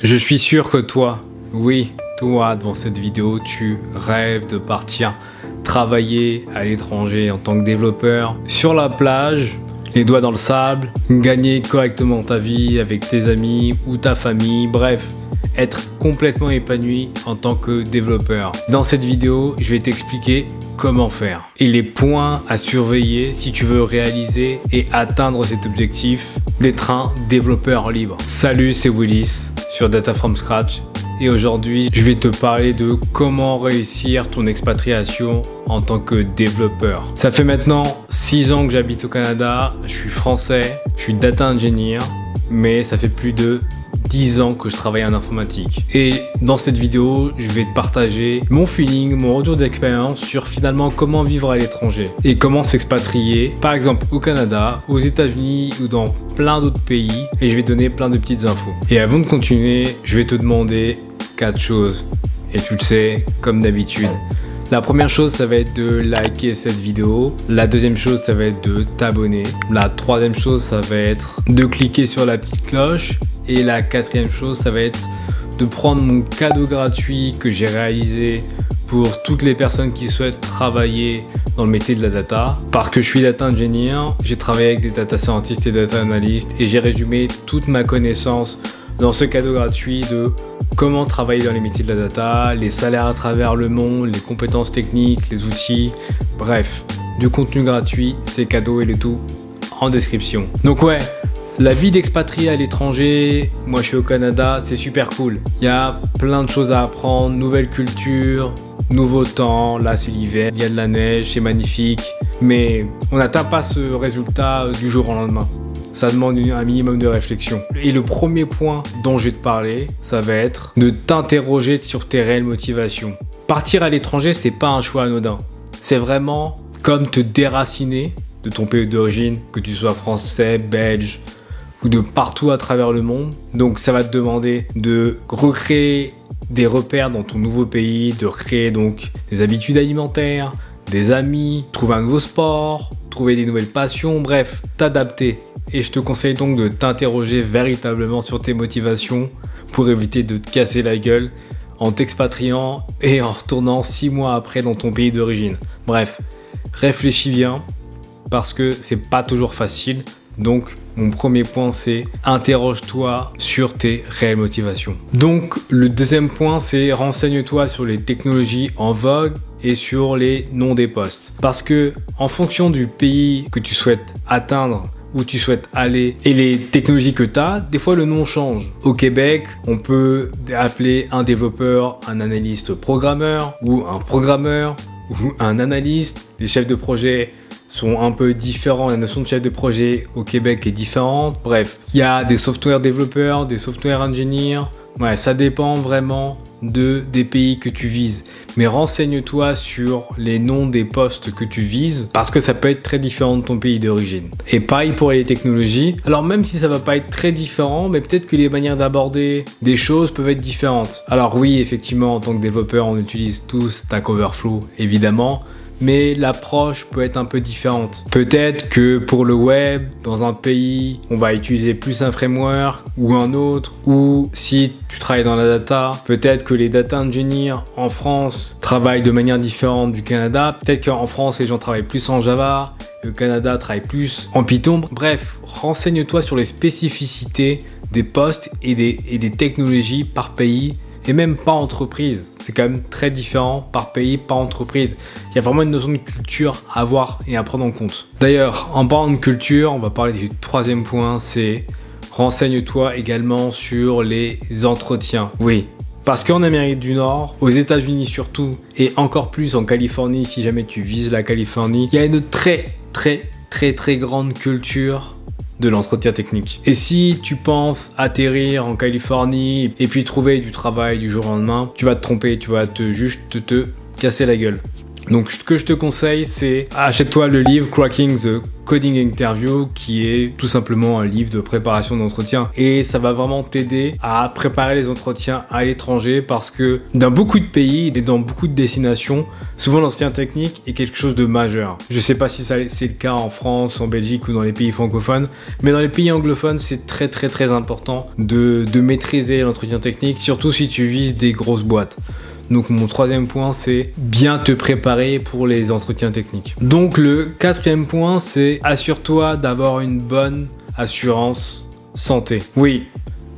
Je suis sûr que toi, oui, toi, dans cette vidéo, tu rêves de partir travailler à l'étranger en tant que développeur, sur la plage, les doigts dans le sable, gagner correctement ta vie avec tes amis ou ta famille, bref, être complètement épanoui en tant que développeur. Dans cette vidéo, je vais t'expliquer comment faire et les points à surveiller si tu veux réaliser et atteindre cet objectif d'être un développeur libre. Salut, c'est Willis sur Data from Scratch et aujourd'hui, je vais te parler de comment réussir ton expatriation en tant que développeur. Ça fait maintenant 6 ans que j'habite au Canada, je suis français, je suis data engineer, mais ça fait plus de 10 ans que je travaille en informatique. Et dans cette vidéo, je vais te partager mon feeling, mon retour d'expérience sur finalement comment vivre à l'étranger et comment s'expatrier, par exemple au Canada, aux États-Unis ou dans plein d'autres pays. Et je vais te donner plein de petites infos. Et avant de continuer, je vais te demander 4 choses. Et tu le sais, comme d'habitude. La première chose, ça va être de liker cette vidéo. La deuxième chose, ça va être de t'abonner. La troisième chose, ça va être de cliquer sur la petite cloche. Et la quatrième chose, ça va être de prendre mon cadeau gratuit que j'ai réalisé pour toutes les personnes qui souhaitent travailler dans le métier de la data. Parce que je suis data engineer, j'ai travaillé avec des data scientists et data analysts et j'ai résumé toute ma connaissance dans ce cadeau gratuit de comment travailler dans les métiers de la data, les salaires à travers le monde, les compétences techniques, les outils, bref, du contenu gratuit, c'est cadeau et le tout en description. Donc ouais, la vie d'expatrié à l'étranger, moi je suis au Canada, c'est super cool. Il y a plein de choses à apprendre, nouvelle culture, nouveau temps, là c'est l'hiver, il y a de la neige, c'est magnifique, mais on n'atteint pas ce résultat du jour au lendemain. Ça demande un minimum de réflexion. Et le premier point dont je vais te parler, ça va être de t'interroger sur tes réelles motivations. Partir à l'étranger, c'est pas un choix anodin. C'est vraiment comme te déraciner de ton pays d'origine, que tu sois français, belge ou de partout à travers le monde. Donc ça va te demander de recréer des repères dans ton nouveau pays, de recréer donc des habitudes alimentaires, des amis, trouver un nouveau sport, trouver des nouvelles passions, bref, t'adapter. Et je te conseille donc de t'interroger véritablement sur tes motivations pour éviter de te casser la gueule en t'expatriant et en retournant 6 mois après dans ton pays d'origine. Bref, réfléchis bien parce que c'est pas toujours facile. Donc, mon premier point, c'est interroge-toi sur tes réelles motivations. Donc, le deuxième point, c'est renseigne-toi sur les technologies en vogue et sur les noms des postes. Parce que, en fonction du pays que tu souhaites atteindre, où tu souhaites aller et les technologies que tu as, des fois le nom change. Au Québec, on peut appeler un développeur un analyste programmeur ou un programmeur ou un analyste. Les chefs de projet sont un peu différents, la notion de chef de projet au Québec est différente. Bref, il y a des software développeurs, des software engineers. Ouais, ça dépend vraiment des pays que tu vises. Mais renseigne-toi sur les noms des postes que tu vises parce que ça peut être très différent de ton pays d'origine. Et pareil pour les technologies. Alors même si ça va pas être très différent, mais peut-être que les manières d'aborder des choses peuvent être différentes. Alors oui, effectivement, en tant que développeur, on utilise tous Stack Overflow, évidemment. Mais l'approche peut être un peu différente. Peut-être que pour le web, dans un pays, on va utiliser plus un framework ou un autre. Ou si tu travailles dans la data, peut-être que les data engineers en France travaillent de manière différente du Canada. Peut-être qu'en France, les gens travaillent plus en Java. Le Canada travaille plus en Python. Bref, renseigne-toi sur les spécificités des postes et des technologies par pays. Et même par entreprise, c'est quand même très différent par pays, par entreprise. Il y a vraiment une notion de culture à avoir et à prendre en compte. D'ailleurs, en parlant de culture, on va parler du troisième point, c'est renseigne-toi également sur les entretiens. Oui, parce qu'en Amérique du Nord, aux États-Unis surtout, et encore plus en Californie, si jamais tu vises la Californie, il y a une très grande culture de l'entretien technique. Et si tu penses atterrir en Californie et puis trouver du travail du jour au lendemain, tu vas te tromper, tu vas juste te casser la gueule. Donc ce que je te conseille, c'est achète-toi le livre Cracking the Coding Interview, qui est tout simplement un livre de préparation d'entretien. Et ça va vraiment t'aider à préparer les entretiens à l'étranger, parce que dans beaucoup de pays et dans beaucoup de destinations, souvent l'entretien technique est quelque chose de majeur. Je sais pas si c'est le cas en France, en Belgique ou dans les pays francophones, mais dans les pays anglophones, c'est très important de maîtriser l'entretien technique, surtout si tu vises des grosses boîtes. Donc mon troisième point, c'est bien te préparer pour les entretiens techniques. Donc le quatrième point, c'est assure-toi d'avoir une bonne assurance santé. Oui,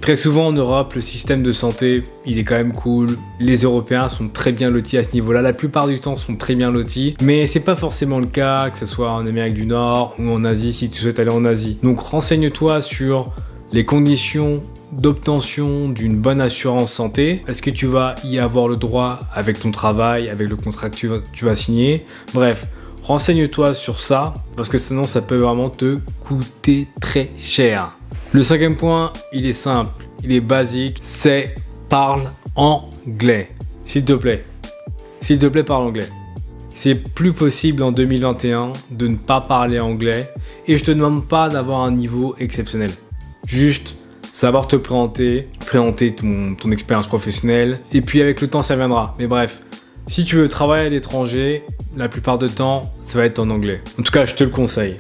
très souvent en Europe, le système de santé, il est quand même cool. Les Européens sont très bien lotis à ce niveau-là. La plupart du temps, sont très bien lotis. Mais c'est pas forcément le cas, que ce soit en Amérique du Nord ou en Asie, si tu souhaites aller en Asie. Donc renseigne-toi sur les conditions d'obtention d'une bonne assurance santé. Est-ce que tu vas y avoir le droit avec ton travail, avec le contrat que tu vas signer? Bref, renseigne-toi sur ça, parce que sinon ça peut vraiment te coûter très cher. Le cinquième point, il est simple, il est basique, c'est parle anglais. S'il te plaît, parle anglais. C'est plus possible en 2021 de ne pas parler anglais, et je te demande pas d'avoir un niveau exceptionnel. Juste savoir te présenter ton expérience professionnelle, et puis avec le temps ça viendra. Mais bref, si tu veux travailler à l'étranger, la plupart du temps ça va être en anglais. En tout cas, je te le conseille,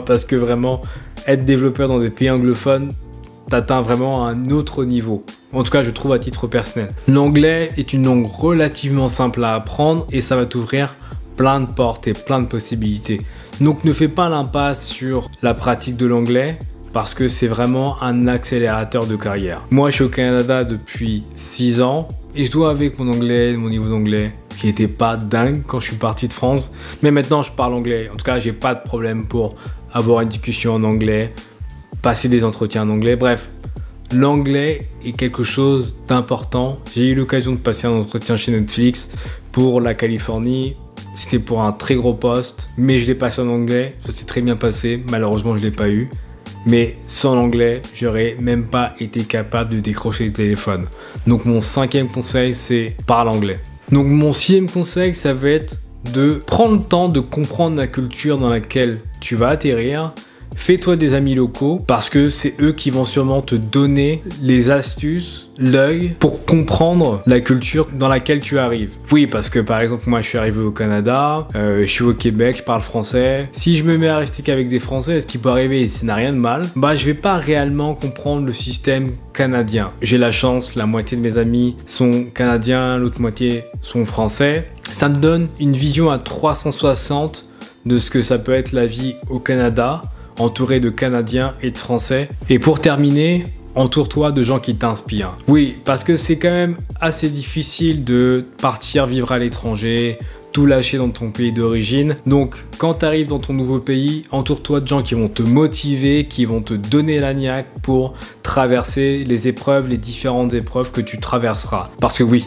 parce que vraiment, être développeur dans des pays anglophones, t'atteins vraiment un autre niveau. En tout cas, je trouve à titre personnel. L'anglais est une langue relativement simple à apprendre, et ça va t'ouvrir plein de portes et plein de possibilités. Donc ne fais pas l'impasse sur la pratique de l'anglais, parce que c'est vraiment un accélérateur de carrière. Moi, je suis au Canada depuis 6 ans et je dois avouer que mon niveau d'anglais, qui n'était pas dingue quand je suis parti de France, mais maintenant je parle anglais. En tout cas, j'ai pas de problème pour avoir une discussion en anglais, passer des entretiens en anglais. Bref, l'anglais est quelque chose d'important. J'ai eu l'occasion de passer un entretien chez Netflix pour la Californie. C'était pour un très gros poste, mais je l'ai passé en anglais. Ça s'est très bien passé. Malheureusement, je l'ai pas eu. Mais sans l'anglais, j'aurais même pas été capable de décrocher le téléphone. Donc mon cinquième conseil, c'est parle anglais. Donc mon sixième conseil, ça va être de prendre le temps de comprendre la culture dans laquelle tu vas atterrir. Fais-toi des amis locaux, parce que c'est eux qui vont sûrement te donner les astuces, l'œil pour comprendre la culture dans laquelle tu arrives. Oui, parce que par exemple, moi je suis arrivé au Canada, je suis au Québec, je parle français. Si je me mets à rester qu'avec des Français, ce qui peut arriver et ça n'a rien de mal, bah je vais pas réellement comprendre le système canadien. J'ai la chance, la moitié de mes amis sont canadiens, l'autre moitié sont français. Ça me donne une vision à 360 de ce que ça peut être la vie au Canada, entouré de Canadiens et de Français. Et pour terminer, entoure-toi de gens qui t'inspirent. Oui, parce que c'est quand même assez difficile de partir vivre à l'étranger, tout lâcher dans ton pays d'origine. Donc, quand tu arrives dans ton nouveau pays, entoure-toi de gens qui vont te motiver, qui vont te donner la niaque pour traverser les épreuves, les différentes épreuves que tu traverseras. Parce que oui,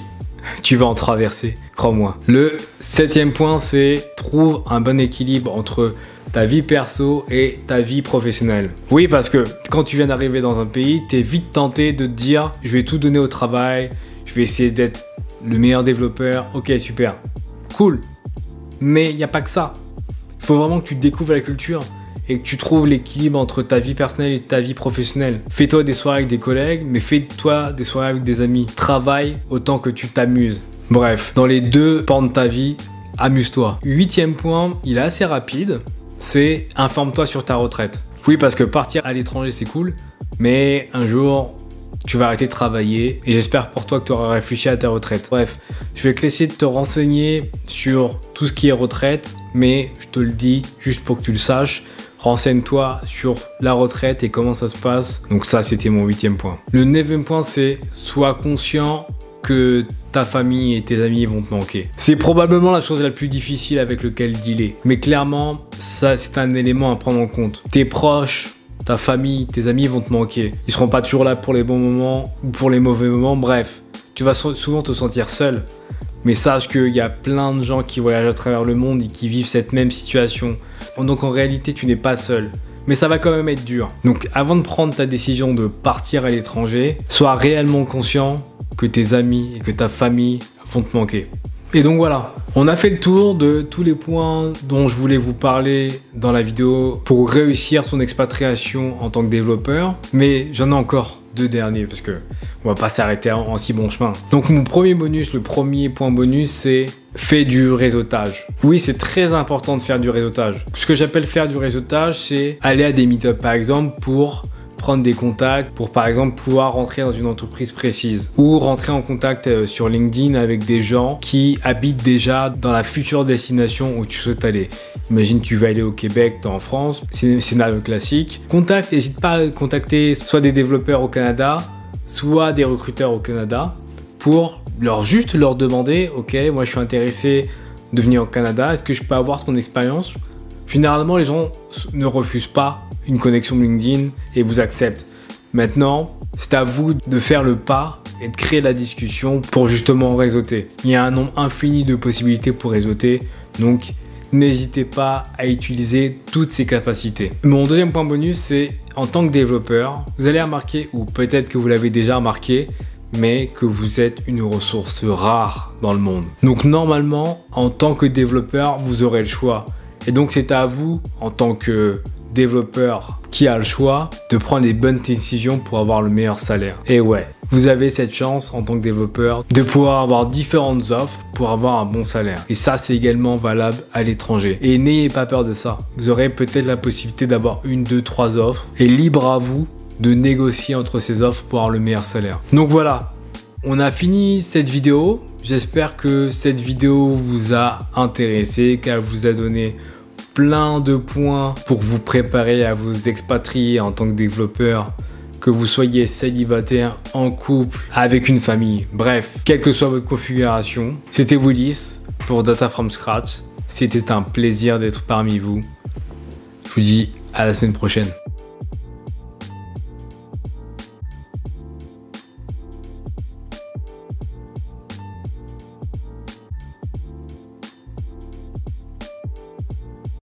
tu vas en traverser, crois-moi. Le septième point, c'est trouve un bon équilibre entre ta vie perso et ta vie professionnelle. Oui, parce que quand tu viens d'arriver dans un pays, tu es vite tenté de te dire je vais tout donner au travail, je vais essayer d'être le meilleur développeur. Ok, super, cool. Mais il n'y a pas que ça. Il faut vraiment que tu découvres la culture et que tu trouves l'équilibre entre ta vie personnelle et ta vie professionnelle. Fais-toi des soirées avec des collègues, mais fais-toi des soirées avec des amis. Travaille autant que tu t'amuses. Bref, dans les deux pans de ta vie, amuse-toi. Huitième point, il est assez rapide. C'est informe-toi sur ta retraite. Oui, parce que partir à l'étranger, c'est cool, mais un jour, tu vas arrêter de travailler et j'espère pour toi que tu auras réfléchi à ta retraite. Bref, je vais te laisser te renseigner sur tout ce qui est retraite, mais je te le dis juste pour que tu le saches. Renseigne-toi sur la retraite et comment ça se passe. Donc ça, c'était mon huitième point. Le neuvième point, c'est sois conscient que ta famille et tes amis vont te manquer. C'est probablement la chose la plus difficile avec laquelle dealer. Mais clairement, ça, c'est un élément à prendre en compte. Tes proches, ta famille, tes amis vont te manquer. Ils seront pas toujours là pour les bons moments ou pour les mauvais moments. Bref, tu vas souvent te sentir seul. Mais sache qu'il y a plein de gens qui voyagent à travers le monde et qui vivent cette même situation. Donc en réalité, tu n'es pas seul. Mais ça va quand même être dur. Donc avant de prendre ta décision de partir à l'étranger, sois réellement conscient que tes amis et que ta famille vont te manquer. Et donc voilà, on a fait le tour de tous les points dont je voulais vous parler dans la vidéo pour réussir son expatriation en tant que développeur. Mais j'en ai encore 2 derniers parce que on va pas s'arrêter en si bon chemin. Donc mon premier bonus, le premier point bonus, c'est fais du réseautage. Oui, c'est très important de faire du réseautage. Ce que j'appelle faire du réseautage, c'est aller à des meet-up par exemple pour prendre des contacts, pour par exemple pouvoir rentrer dans une entreprise précise ou rentrer en contact sur LinkedIn avec des gens qui habitent déjà dans la future destination où tu souhaites aller. Imagine tu vas aller au Québec, t'es en France, c'est scénario classique. N'hésite pas à contacter soit des développeurs au Canada, soit des recruteurs au Canada pour juste leur demander, ok, moi je suis intéressé de venir au Canada, est-ce que je peux avoir ton expérience? Généralement, les gens ne refusent pas une connexion LinkedIn et vous acceptent. Maintenant, c'est à vous de faire le pas et de créer la discussion pour justement réseauter. Il y a un nombre infini de possibilités pour réseauter, donc n'hésitez pas à utiliser toutes ces capacités. Mon deuxième point bonus, c'est en tant que développeur, vous allez remarquer, ou peut-être que vous l'avez déjà remarqué, mais que vous êtes une ressource rare dans le monde. Donc normalement, en tant que développeur, vous aurez le choix. Et donc c'est à vous, en tant que développeur qui a le choix, de prendre les bonnes décisions pour avoir le meilleur salaire. Et ouais, vous avez cette chance en tant que développeur de pouvoir avoir différentes offres pour avoir un bon salaire. Et ça, c'est également valable à l'étranger. Et n'ayez pas peur de ça. Vous aurez peut-être la possibilité d'avoir 1, 2, 3 offres. Et libre à vous de négocier entre ces offres pour avoir le meilleur salaire. Donc voilà, on a fini cette vidéo. J'espère que cette vidéo vous a intéressé, qu'elle vous a donné plein de points pour vous préparer à vous expatrier en tant que développeur, que vous soyez célibataire, en couple, avec une famille. Bref, quelle que soit votre configuration. C'était Willis pour Data from Scratch. C'était un plaisir d'être parmi vous. Je vous dis à la semaine prochaine.